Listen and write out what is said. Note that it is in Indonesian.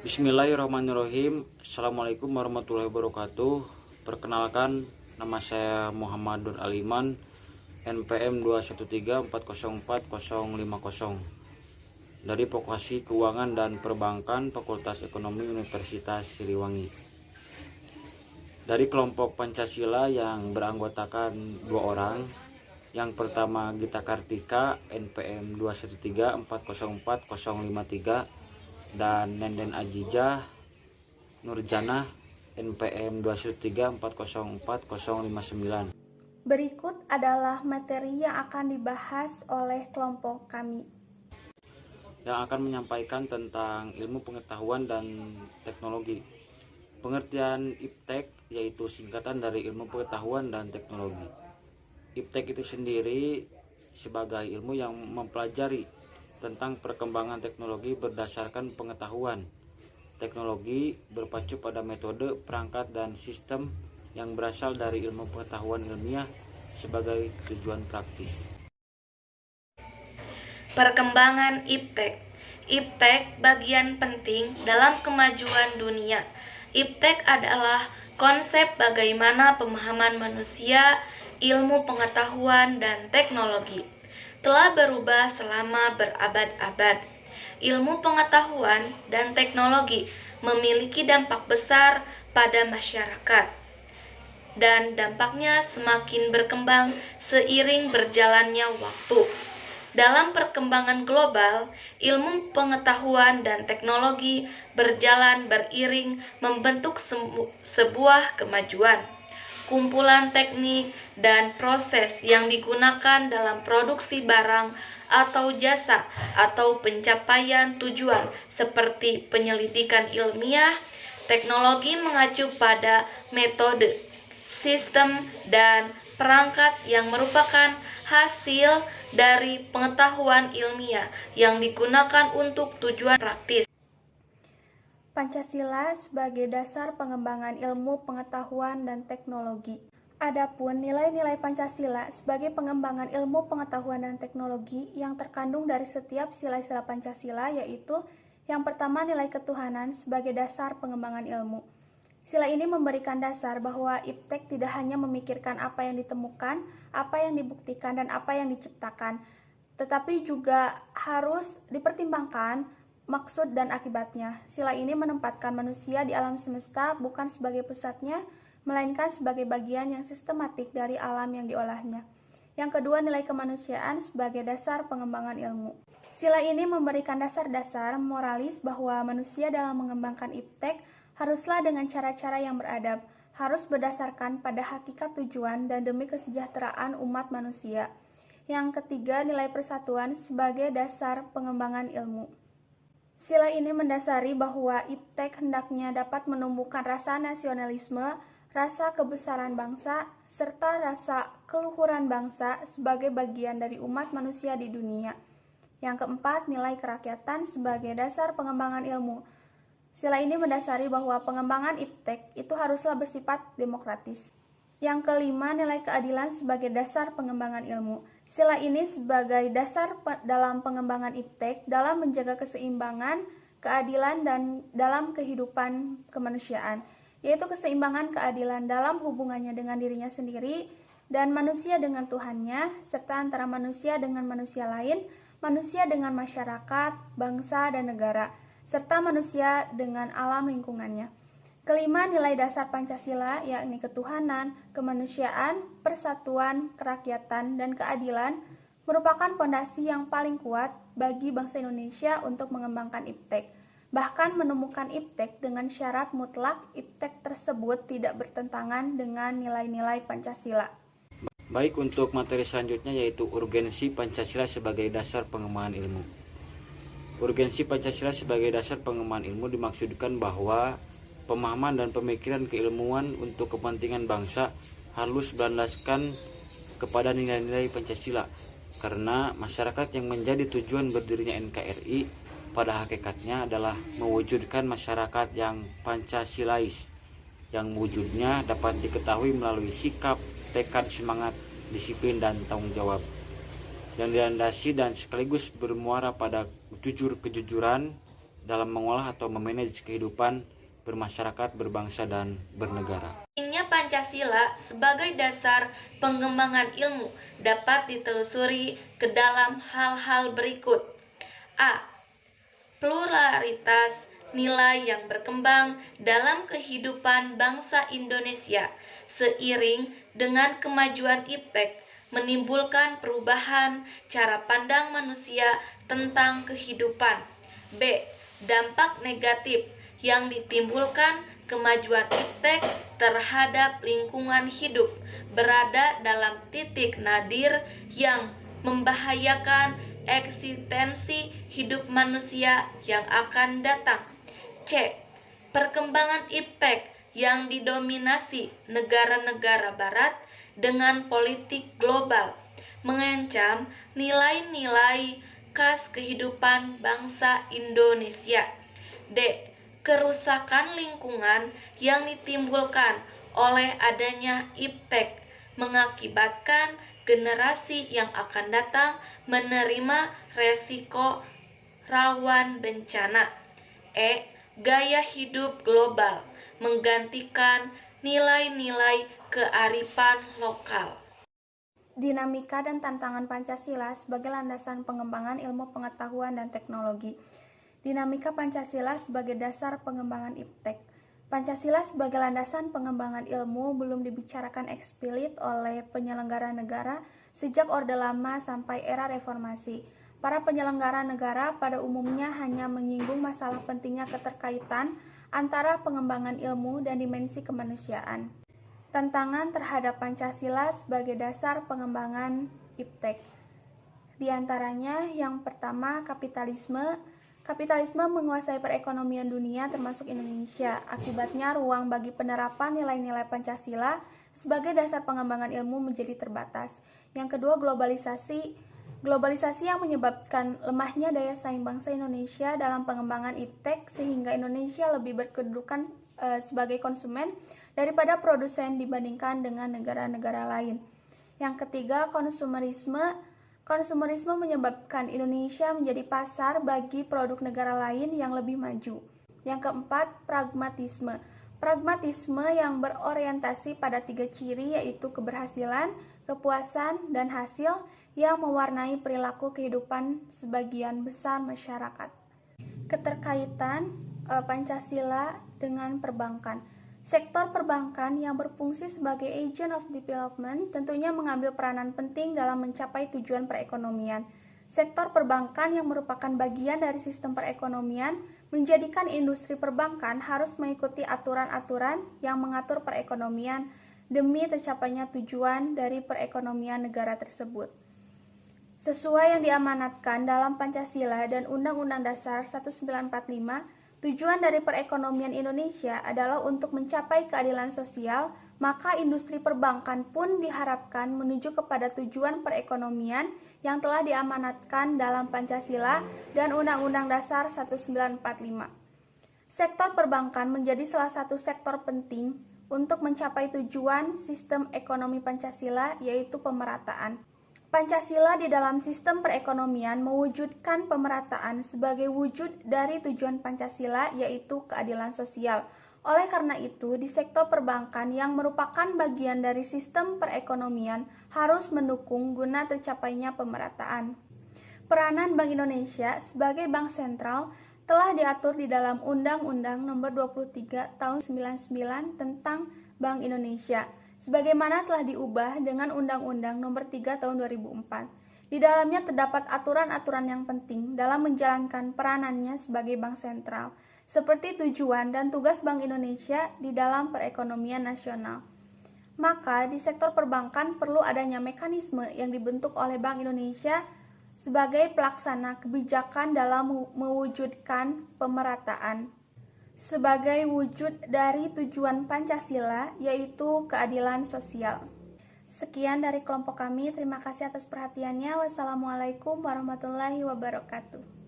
Bismillahirrahmanirrahim. Assalamualaikum warahmatullahi wabarakatuh. Perkenalkan, nama saya Muhammad Nur Aliman, NPM 213404050 dari Vokasi Keuangan dan Perbankan Fakultas Ekonomi Universitas Siliwangi. Dari kelompok Pancasila yang beranggotakan 2 orang. Yang pertama Gita Kartika, NPM 213404053, dan Nenden Ajijah Nurjana, NPM 213404059. Berikut adalah materi yang akan dibahas oleh kelompok kami. Yang akan menyampaikan tentang ilmu pengetahuan dan teknologi. Pengertian IPTEK yaitu singkatan dari ilmu pengetahuan dan teknologi. IPTEK itu sendiri sebagai ilmu yang mempelajari tentang perkembangan teknologi berdasarkan pengetahuan. Teknologi berpacu pada metode, perangkat, dan sistem yang berasal dari ilmu pengetahuan ilmiah sebagai tujuan praktis. Perkembangan IPTEK. IPTEK bagian penting dalam kemajuan dunia. IPTEK adalah konsep bagaimana pemahaman manusia, ilmu pengetahuan, dan teknologi telah berubah selama berabad-abad. Ilmu pengetahuan dan teknologi memiliki dampak besar pada masyarakat, dan dampaknya semakin berkembang seiring berjalannya waktu. Dalam perkembangan global, ilmu pengetahuan dan teknologi berjalan beriring membentuk sebuah kemajuan. Kumpulan teknik dan proses yang digunakan dalam produksi barang atau jasa atau pencapaian tujuan seperti penyelidikan ilmiah. Teknologi mengacu pada metode, sistem, dan perangkat yang merupakan hasil dari pengetahuan ilmiah yang digunakan untuk tujuan praktis. Pancasila sebagai dasar pengembangan ilmu pengetahuan dan teknologi. Adapun nilai-nilai Pancasila sebagai pengembangan ilmu pengetahuan dan teknologi yang terkandung dari setiap sila-sila Pancasila, yaitu yang pertama nilai ketuhanan sebagai dasar pengembangan ilmu. Sila ini memberikan dasar bahwa IPTEK tidak hanya memikirkan apa yang ditemukan, apa yang dibuktikan, dan apa yang diciptakan, tetapi juga harus dipertimbangkan maksud dan akibatnya. Sila ini menempatkan manusia di alam semesta bukan sebagai pusatnya, melainkan sebagai bagian yang sistematik dari alam yang diolahnya. Yang kedua, nilai kemanusiaan sebagai dasar pengembangan ilmu. Sila ini memberikan dasar-dasar moralis bahwa manusia dalam mengembangkan IPTEK haruslah dengan cara-cara yang beradab, harus berdasarkan pada hakikat tujuan dan demi kesejahteraan umat manusia. Yang ketiga, nilai persatuan sebagai dasar pengembangan ilmu. Sila ini mendasari bahwa IPTEK hendaknya dapat menumbuhkan rasa nasionalisme, rasa kebesaran bangsa, serta rasa keluhuran bangsa sebagai bagian dari umat manusia di dunia. Yang keempat, nilai kerakyatan sebagai dasar pengembangan ilmu. Sila ini mendasari bahwa pengembangan IPTEK itu haruslah bersifat demokratis. Yang kelima, nilai keadilan sebagai dasar pengembangan ilmu. Sila ini sebagai dasar dalam pengembangan IPTEK dalam menjaga keseimbangan, keadilan, dan dalam kehidupan kemanusiaan, yaitu keseimbangan keadilan dalam hubungannya dengan dirinya sendiri dan manusia dengan Tuhannya, serta antara manusia dengan manusia lain, manusia dengan masyarakat, bangsa, dan negara, serta manusia dengan alam lingkungannya. Kelima, nilai dasar Pancasila, yakni ketuhanan, kemanusiaan, persatuan, kerakyatan, dan keadilan, merupakan fondasi yang paling kuat bagi bangsa Indonesia untuk mengembangkan IPTEK. Bahkan menemukan IPTEK dengan syarat mutlak IPTEK tersebut tidak bertentangan dengan nilai-nilai Pancasila. Baik, untuk materi selanjutnya yaitu urgensi Pancasila sebagai dasar pengembangan ilmu. Urgensi Pancasila sebagai dasar pengembangan ilmu dimaksudkan bahwa pemahaman dan pemikiran keilmuan untuk kepentingan bangsa harus berlandaskan kepada nilai-nilai Pancasila, karena masyarakat yang menjadi tujuan berdirinya NKRI pada hakikatnya adalah mewujudkan masyarakat yang Pancasilais, yang wujudnya dapat diketahui melalui sikap, tekad, semangat, disiplin, dan tanggung jawab, yang dilandasi dan sekaligus bermuara pada kejujuran, dalam mengolah atau memanage kehidupan bermasyarakat, berbangsa, dan bernegara. Pentingnya Pancasila sebagai dasar pengembangan ilmu dapat ditelusuri ke dalam hal-hal berikut. A. Pluralitas nilai yang berkembang dalam kehidupan bangsa Indonesia seiring dengan kemajuan iptek menimbulkan perubahan cara pandang manusia tentang kehidupan. B. Dampak negatif yang ditimbulkan kemajuan iptek terhadap lingkungan hidup berada dalam titik nadir yang membahayakan eksistensi hidup manusia yang akan datang. C. Perkembangan iptek yang didominasi negara-negara barat dengan politik global mengancam nilai-nilai khas kehidupan bangsa Indonesia. D. Kerusakan lingkungan yang ditimbulkan oleh adanya iptek mengakibatkan generasi yang akan datang menerima resiko rawan bencana. E. Gaya hidup global menggantikan nilai-nilai kearifan lokal. Dinamika dan tantangan Pancasila sebagai landasan pengembangan ilmu pengetahuan dan teknologi. Dinamika Pancasila sebagai dasar pengembangan iptek. Pancasila sebagai landasan pengembangan ilmu belum dibicarakan eksplisit oleh penyelenggara negara sejak Orde Lama sampai era reformasi. Para penyelenggara negara pada umumnya hanya menyinggung masalah pentingnya keterkaitan antara pengembangan ilmu dan dimensi kemanusiaan. Tantangan terhadap Pancasila sebagai dasar pengembangan iptek. Di antaranya yang pertama kapitalisme. Kapitalisme menguasai perekonomian dunia termasuk Indonesia. Akibatnya ruang bagi penerapan nilai-nilai Pancasila sebagai dasar pengembangan ilmu menjadi terbatas. Yang kedua globalisasi. Globalisasi yang menyebabkan lemahnya daya saing bangsa Indonesia dalam pengembangan iptek sehingga Indonesia lebih berkedudukan sebagai konsumen daripada produsen dibandingkan dengan negara-negara lain. Yang ketiga, konsumerisme. Konsumerisme menyebabkan Indonesia menjadi pasar bagi produk negara lain yang lebih maju. Yang keempat, pragmatisme. Pragmatisme yang berorientasi pada 3 ciri yaitu keberhasilan, kepuasan, dan hasil yang mewarnai perilaku kehidupan sebagian besar masyarakat. Keterkaitan Pancasila dengan perbankan. Sektor perbankan yang berfungsi sebagai agent of development tentunya mengambil peranan penting dalam mencapai tujuan perekonomian. Sektor perbankan yang merupakan bagian dari sistem perekonomian menjadikan industri perbankan harus mengikuti aturan-aturan yang mengatur perekonomian demi tercapainya tujuan dari perekonomian negara tersebut. Sesuai yang diamanatkan dalam Pancasila dan Undang-Undang Dasar 1945, tujuan dari perekonomian Indonesia adalah untuk mencapai keadilan sosial, maka industri perbankan pun diharapkan menuju kepada tujuan perekonomian yang telah diamanatkan dalam Pancasila dan Undang-Undang Dasar 1945. Sektor perbankan menjadi salah satu sektor penting untuk mencapai tujuan sistem ekonomi Pancasila, yaitu pemerataan. Pancasila di dalam sistem perekonomian mewujudkan pemerataan sebagai wujud dari tujuan Pancasila, yaitu keadilan sosial. Oleh karena itu, di sektor perbankan yang merupakan bagian dari sistem perekonomian harus mendukung guna tercapainya pemerataan. Peranan Bank Indonesia sebagai bank sentral telah diatur di dalam Undang-Undang Nomor 23 Tahun 99 tentang Bank Indonesia, sebagaimana telah diubah dengan Undang-Undang Nomor 3 Tahun 2004. Di dalamnya terdapat aturan-aturan yang penting dalam menjalankan peranannya sebagai bank sentral, seperti tujuan dan tugas Bank Indonesia di dalam perekonomian nasional. Maka di sektor perbankan perlu adanya mekanisme yang dibentuk oleh Bank Indonesia sebagai pelaksana kebijakan dalam mewujudkan pemerataan sebagai wujud dari tujuan Pancasila, yaitu keadilan sosial. Sekian dari kelompok kami, terima kasih atas perhatiannya. Wassalamualaikum warahmatullahi wabarakatuh.